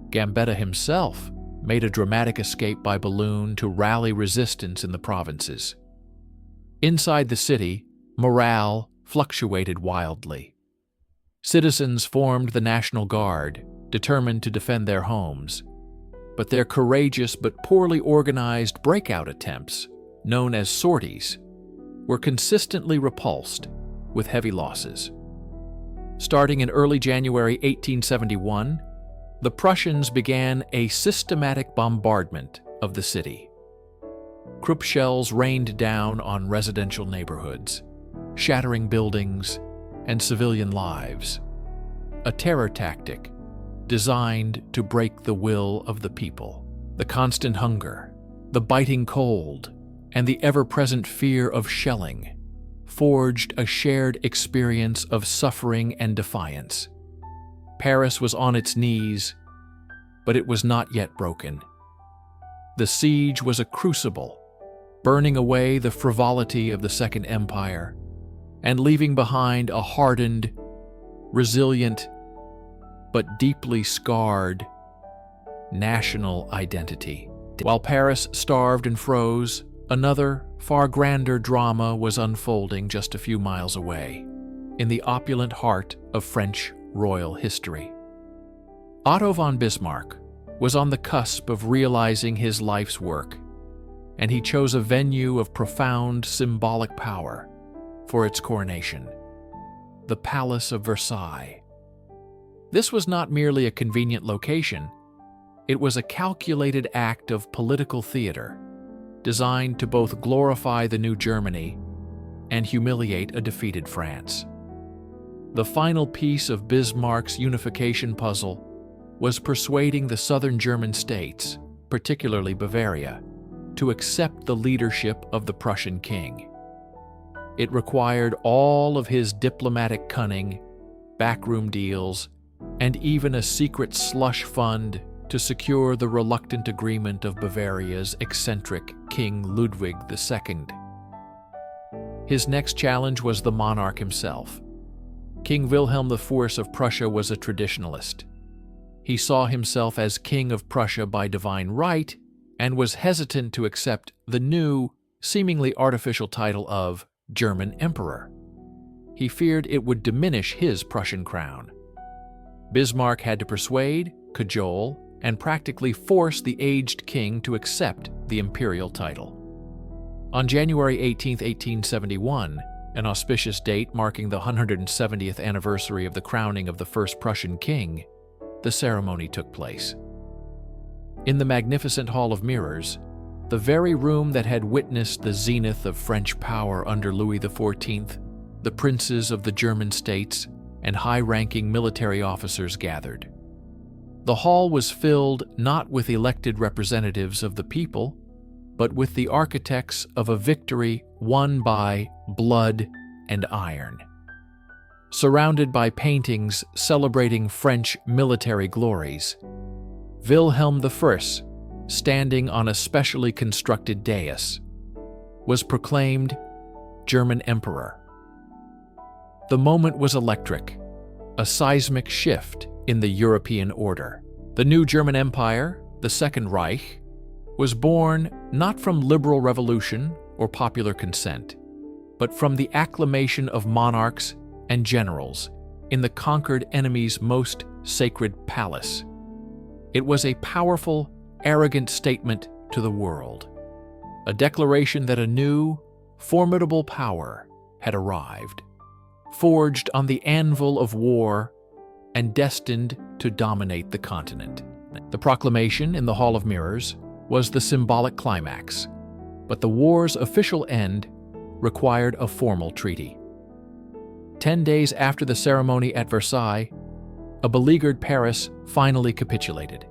Gambetta himself made a dramatic escape by balloon to rally resistance in the provinces. Inside the city, morale fluctuated wildly. Citizens formed the National Guard, determined to defend their homes, but their courageous but poorly organized breakout attempts, known as sorties, were consistently repulsed with heavy losses. Starting in early January 1871, the Prussians began a systematic bombardment of the city. Krupp shells rained down on residential neighborhoods, shattering buildings and civilian lives, a terror tactic designed to break the will of the people. The constant hunger, the biting cold, and the ever-present fear of shelling forged a shared experience of suffering and defiance. Paris was on its knees, but it was not yet broken. The siege was a crucible, burning away the frivolity of the Second Empire and leaving behind a hardened, resilient, but deeply scarred national identity. While Paris starved and froze, another, far grander drama was unfolding just a few miles away, in the opulent heart of French royal history. Otto von Bismarck was on the cusp of realizing his life's work, and he chose a venue of profound symbolic power for its coronation, the Palace of Versailles. This was not merely a convenient location, it was a calculated act of political theater, designed to both glorify the new Germany and humiliate a defeated France. The final piece of Bismarck's unification puzzle was persuading the southern German states, particularly Bavaria, to accept the leadership of the Prussian king. It required all of his diplomatic cunning, backroom deals, and even a secret slush fund to secure the reluctant agreement of Bavaria's eccentric King Ludwig II. His next challenge was the monarch himself. King Wilhelm I of Prussia was a traditionalist. He saw himself as King of Prussia by divine right and was hesitant to accept the new, seemingly artificial title of German Emperor. He feared it would diminish his Prussian crown. Bismarck had to persuade, cajole, and practically force the aged king to accept the imperial title. On January 18, 1871, an auspicious date marking the 170th anniversary of the crowning of the first Prussian king, the ceremony took place. In the magnificent Hall of Mirrors, the very room that had witnessed the zenith of French power under Louis XIV, the princes of the German states and high-ranking military officers gathered. The hall was filled not with elected representatives of the people, but with the architects of a victory won by blood and iron. Surrounded by paintings celebrating French military glories, Wilhelm I, standing on a specially constructed dais, was proclaimed German Emperor. The moment was electric, a seismic shift in the European order. The new German Empire, the Second Reich, was born not from liberal revolution or popular consent, but from the acclamation of monarchs and generals in the conquered enemy's most sacred palace. It was a powerful, arrogant statement to the world, a declaration that a new, formidable power had arrived, forged on the anvil of war and destined to dominate the continent. The proclamation in the Hall of Mirrors was the symbolic climax, but the war's official end required a formal treaty. 10 days after the ceremony at Versailles, a beleaguered Paris finally capitulated.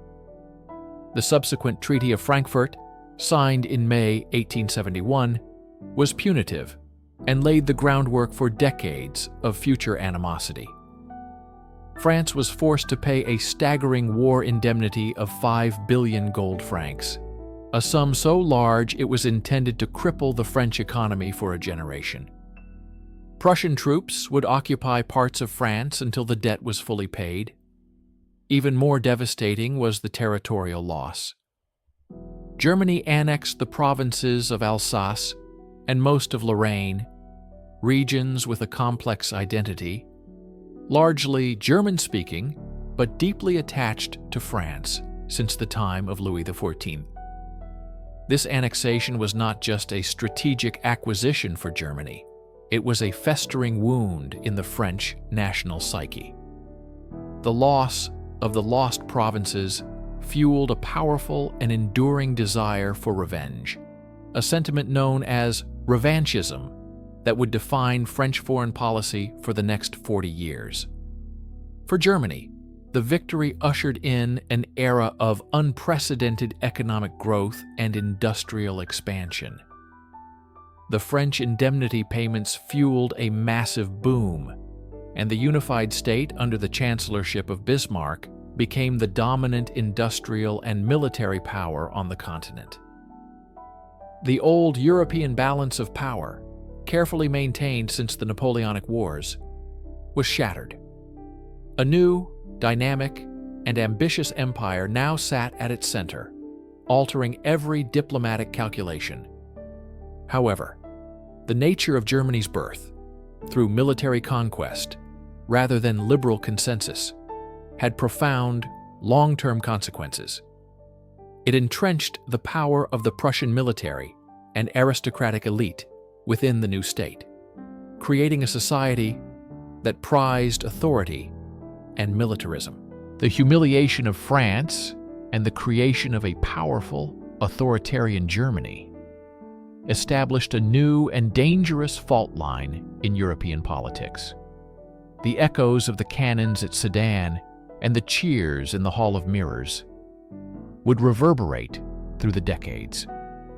The subsequent Treaty of Frankfurt, signed in May 1871, was punitive and laid the groundwork for decades of future animosity. France was forced to pay a staggering war indemnity of 5 billion gold francs, a sum so large it was intended to cripple the French economy for a generation. Prussian troops would occupy parts of France until the debt was fully paid. Even more devastating was the territorial loss. Germany annexed the provinces of Alsace and most of Lorraine, regions with a complex identity, largely German-speaking but deeply attached to France since the time of Louis XIV. This annexation was not just a strategic acquisition for Germany, it was a festering wound in the French national psyche. The loss of the lost provinces fueled a powerful and enduring desire for revenge, a sentiment known as revanchism that would define French foreign policy for the next 40 years. For Germany, the victory ushered in an era of unprecedented economic growth and industrial expansion. The French indemnity payments fueled a massive boom, and the unified state under the chancellorship of Bismarck became the dominant industrial and military power on the continent. The old European balance of power, carefully maintained since the Napoleonic Wars, was shattered. A new, dynamic, and ambitious empire now sat at its center, altering every diplomatic calculation. However, the nature of Germany's birth, through military conquest rather than liberal consensus, had profound, long-term consequences. It entrenched the power of the Prussian military and aristocratic elite within the new state, creating a society that prized authority and militarism. The humiliation of France and the creation of a powerful, authoritarian Germany established a new and dangerous fault line in European politics. The echoes of the cannons at Sedan and the cheers in the Hall of Mirrors would reverberate through the decades,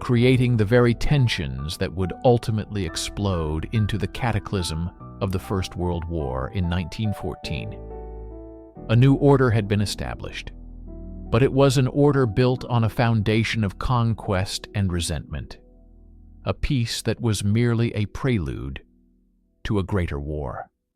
creating the very tensions that would ultimately explode into the cataclysm of the First World War in 1914. A new order had been established, but it was an order built on a foundation of conquest and resentment, a peace that was merely a prelude to a greater war.